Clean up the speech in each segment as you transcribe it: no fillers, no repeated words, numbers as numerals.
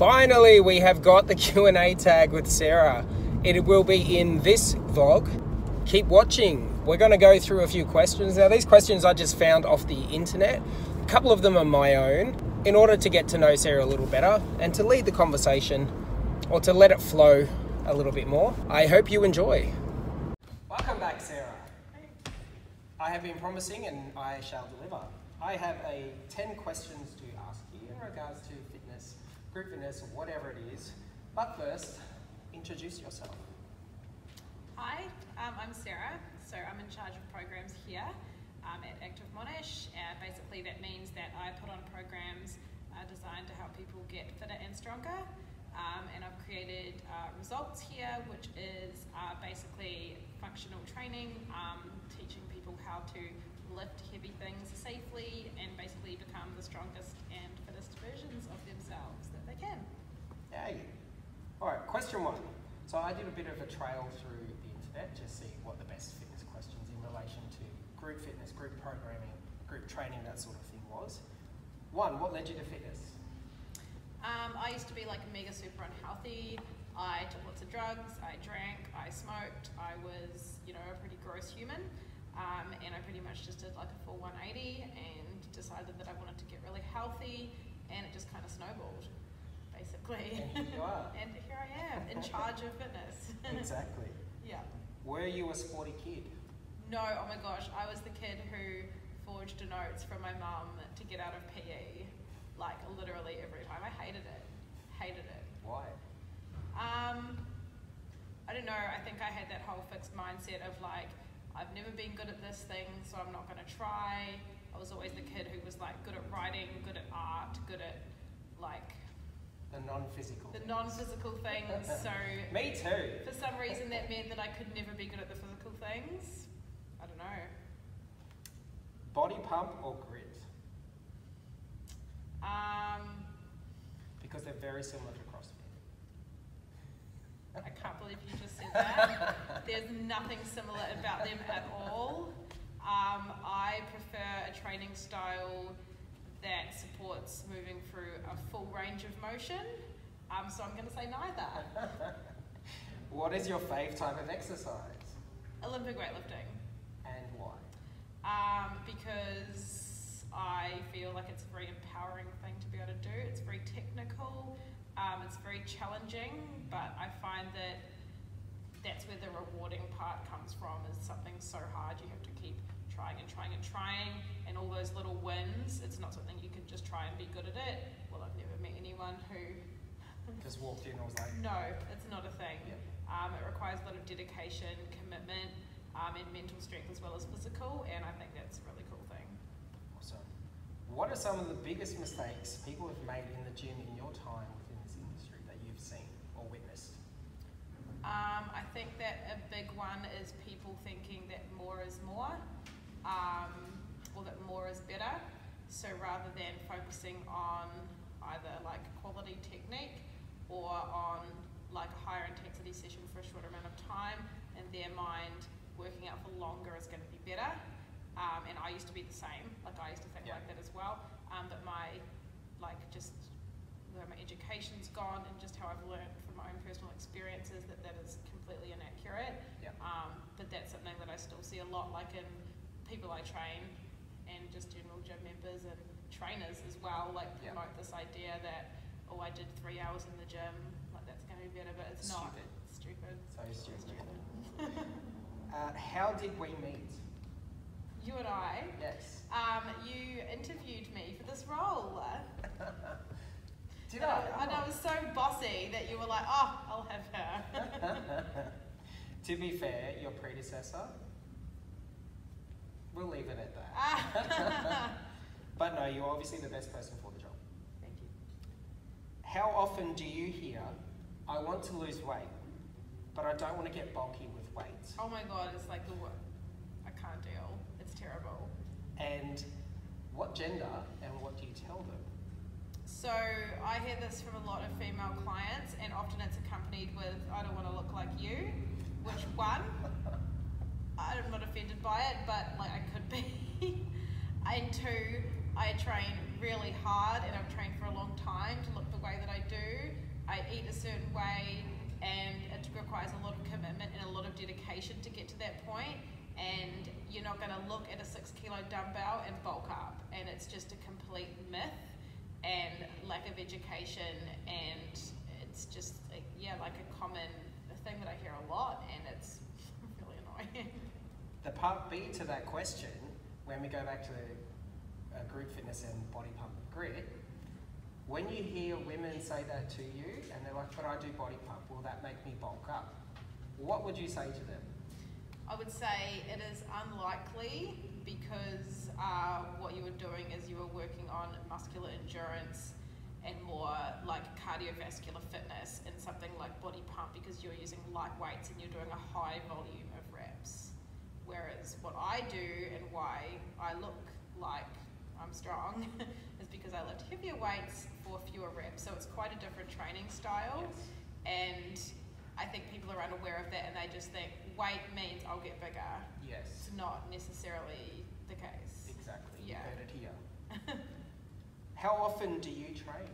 Finally, we have got the Q&A tag with Sarah. It will be in this vlog. Keep watching. We're going to go through a few questions. Now, these questions I just found off the internet. A couple of them are my own, in order to get to know Sarah a little better and to lead the conversation, or to let it flow a little bit more. I hope you enjoy. Welcome back, Sarah. I have been promising and I shall deliver. I have 10 questions to ask you in regards to fitness, group fitness, or whatever it is. But first, introduce yourself. Hi, I'm Sarah. So I'm in charge of programs here at Active Monash. Basically that means that I put on programs designed to help people get fitter and stronger. And I've created results here, which is basically functional training, teaching people how to lift heavy things safely and basically become the strongest and fittest versions of themselves that they can. Yay. All right, question one. So I did a bit of a trail through the internet to see what the best fitness questions in relation to group fitness, group programming, group training, that sort of thing was. One, what led you to fitness? I used to be like mega super unhealthy. I took lots of drugs, I drank, I smoked, I was, a pretty gross human. And I pretty much just did like a full 180 and decided that I wanted to get really healthy, and it just kind of snowballed, basically. And here you are. And here I am, in charge of fitness. Exactly. Yeah. Were you a sporty kid? No, oh my gosh, I was the kid who forged notes from my mum to get out of PE, like literally every time. I hated it. Why? I don't know, I think I had that whole fixed mindset of like, I've never been good at this thing, so I'm not going to try. I was always the kid who was like good at writing, good at art, good at like The non-physical things. So me too. For some reason that meant that I could never be good at the physical things. I don't know. Body pump or grit? Because they're very similar to CrossFit. I can't believe you just said that. There's nothing similar about them at all. I prefer a training style that supports moving through a full range of motion. So I'm going to say neither. What is your fave type of exercise? Olympic weightlifting. And why? Because I feel like it's a very empowering thing to be able to do. It's very technical. It's very challenging, but I find that that's where the rewarding part comes from, is something so hard you have to keep trying and trying and trying, and all those little wins, it's not something you can just try and be good at it. Well, I've never met anyone who just walked in and was like, no, it's not a thing. Yep. It requires a lot of dedication, commitment, and mental strength as well as physical, and I think that's a really cool thing. Awesome. What are some of the biggest mistakes people have made in the gym in your time within this industry that you've seen or witnessed? I think that a big one is people thinking that more is more, or that more is better. So rather than focusing on either like quality technique or on like a higher intensity session for a shorter amount of time, in their mind, working out for longer is going to be better. And I used to be the same. Like I used to think like that as well. But my where my education's gone and just how I've learned from my own personal experiences that is completely inaccurate. Yeah. But that's something that I still see a lot, like in people I train and just general gym members and trainers as well, like promote this idea that, oh, I did 3 hours in the gym, like that's going to be better, but it's not. It's stupid. So stupid. How did we meet? You and I? Yes. You interviewed me for this role. Did I? And I was so bossy that you were like, oh, I'll have her. To be fair, your predecessor, we'll leave it at that. But no, you're obviously the best person for the job. Thank you. How often do you hear, I want to lose weight, but I don't want to get bulky with weights? Oh my God, it's like I can't deal. It's terrible. And what gender and what do you tell them? So I hear this from a lot of female clients, and often it's accompanied with, I don't want to look like you, which one, I'm not offended by it, but like I could be. And two, I train really hard and I've trained for a long time to look the way that I do, certain way, and it requires a lot of commitment and a lot of dedication to get to that point, and you're not going to look at a 6 kilo dumbbell and bulk up, and it's just a complete myth and lack of education, and it's just like a common thing that I hear a lot, and it's really annoying. The part B to that question, when we go back to group fitness and body pump grit, when you hear women say that to you and they're like, but I do body pump, will that make me bulk up? What would you say to them? I would say it is unlikely, because what you were doing is you were working on muscular endurance and more like cardiovascular fitness in something like body pump, because you're using light weights and you're doing a high volume of reps. Whereas what I do and why I look like I'm strong is because I lift heavier weights for fewer reps. So it's quite a different training style. Yes. And I think people are unaware of that, and they just think weight means I'll get bigger. Yes. It's not necessarily the case. Exactly. Yeah. You heard it here. How often do you train?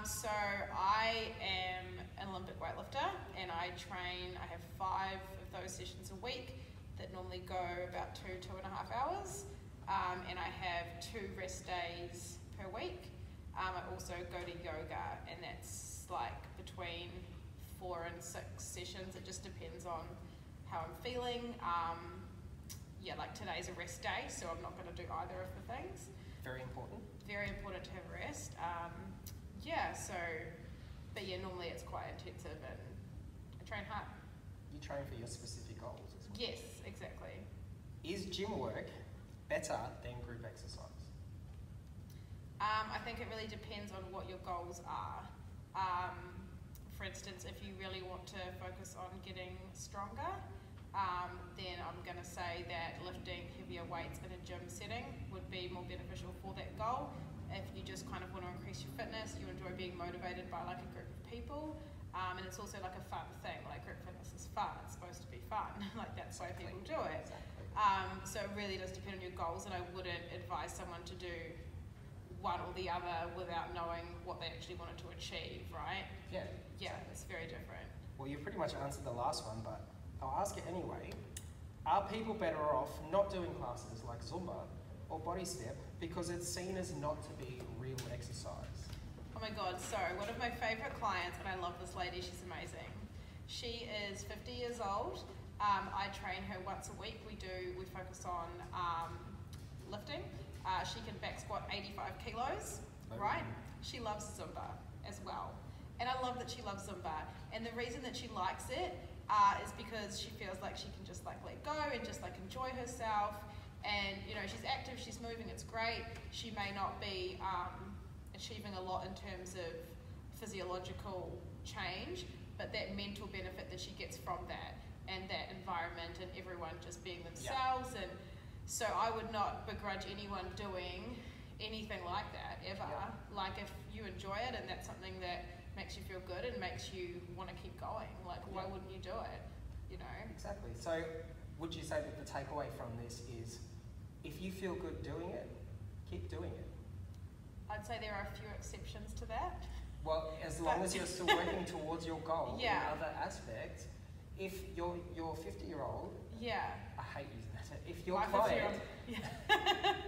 So I am an Olympic weightlifter, and I have 5 of those sessions a week that normally go about 2.5 hours. And I have 2 rest days per week. I also go to yoga, and that's like between 4 and 6 sessions. It just depends on how I'm feeling. Like today's a rest day, so I'm not going to do either of the things. Very important. Very important to have a rest. Normally it's quite intensive, and I train hard. You train for your specific goals as well. Yes, exactly. Is gym work better than group exercise? I think it really depends on what your goals are. For instance, if you really want to focus on getting stronger, then I'm going to say that lifting heavier weights in a gym setting would be more beneficial for that goal. If you just kind of want to increase your fitness, you enjoy being motivated by like a group of people, and it's also like a fun thing. Like group fitness is fun; it's supposed to be fun. Like that's why people do it. Exactly. So it really does depend on your goals, and I wouldn't advise someone to do one or the other without knowing what they actually wanted to achieve, right? Yeah. Yeah, it's very different. Well, you pretty much answered the last one, but I'll ask it anyway. Are people better off not doing classes like Zumba or body step because it's seen as not to be real exercise? Oh my God, so one of my favorite clients, and I love this lady, she's amazing. She is 50 years old. I train her once a week. We focus on lifting. She can back squat 85 kilos, right? She loves Zumba as well. And I love that she loves Zumba. And the reason that she likes it is because she feels like she can just like let go and just like enjoy herself. And she's active, she's moving, it's great. She may not be achieving a lot in terms of physiological change, but that mental benefit that she gets from that, and that environment, and everyone just being themselves. Yeah. And so I would not begrudge anyone doing anything like that ever. Yeah. Like if you enjoy it and that's something that makes you feel good and makes you want to keep going, like why wouldn't you do it? Exactly. So would you say that the takeaway from this is if you feel good doing it, keep doing it? I'd say there are a few exceptions to that. Well, as long as you're still working towards your goal in other aspects. If your 50-year-old, I hate using that. If your client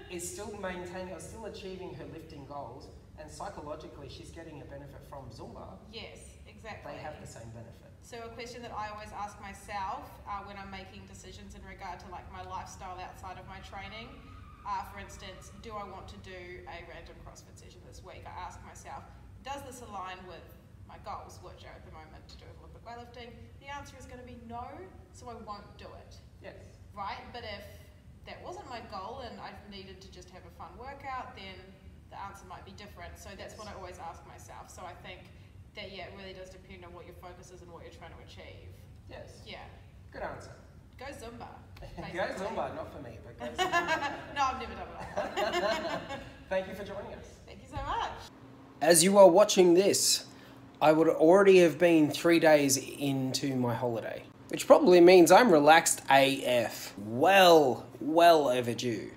is still maintaining or still achieving her lifting goals, and psychologically she's getting a benefit from Zumba, yes, exactly. They have the same benefit. So a question that I always ask myself when I'm making decisions in regard to like my lifestyle outside of my training, for instance, do I want to do a random CrossFit session this week? I ask myself, does this align with my goals, which are at the moment to do with Olympic weightlifting? The answer is going to be no, so I won't do it. Yes. Right? But if that wasn't my goal and I needed to just have a fun workout, then the answer might be different. So that's what I always ask myself. So I think that, it really does depend on what your focus is and what you're trying to achieve. Yes. Yeah. Good answer. Go Zumba. Go Zumba, not for me, but go Zumba. No, I've never done it. Thank you for joining us. Thank you so much. As you are watching this, I would already have been 3 days into my holiday, which probably means I'm relaxed AF. Well overdue.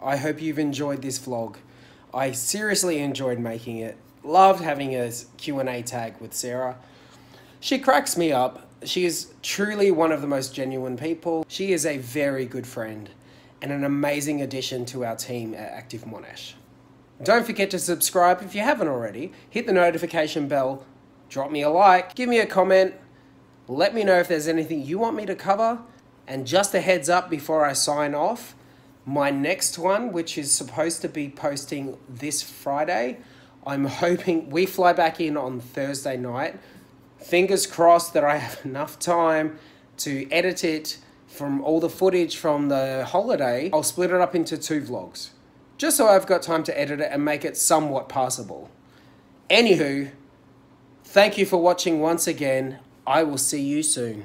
I hope you've enjoyed this vlog. I seriously enjoyed making it. loved having a Q&A tag with Sarah. She cracks me up. She is truly one of the most genuine people. She is a very good friend and an amazing addition to our team at Active Monash. Don't forget to subscribe if you haven't already. Hit the notification bell, drop me a like, give me a comment, let me know if there's anything you want me to cover. And just a heads up before I sign off, my next one, which is supposed to be posting this Friday, I'm hoping we fly back in on Thursday night. Fingers crossed that I have enough time to edit it from all the footage from the holiday. I'll split it up into 2 vlogs, just so I've got time to edit it and make it somewhat passable. Anywho, thank you for watching once again. I will see you soon.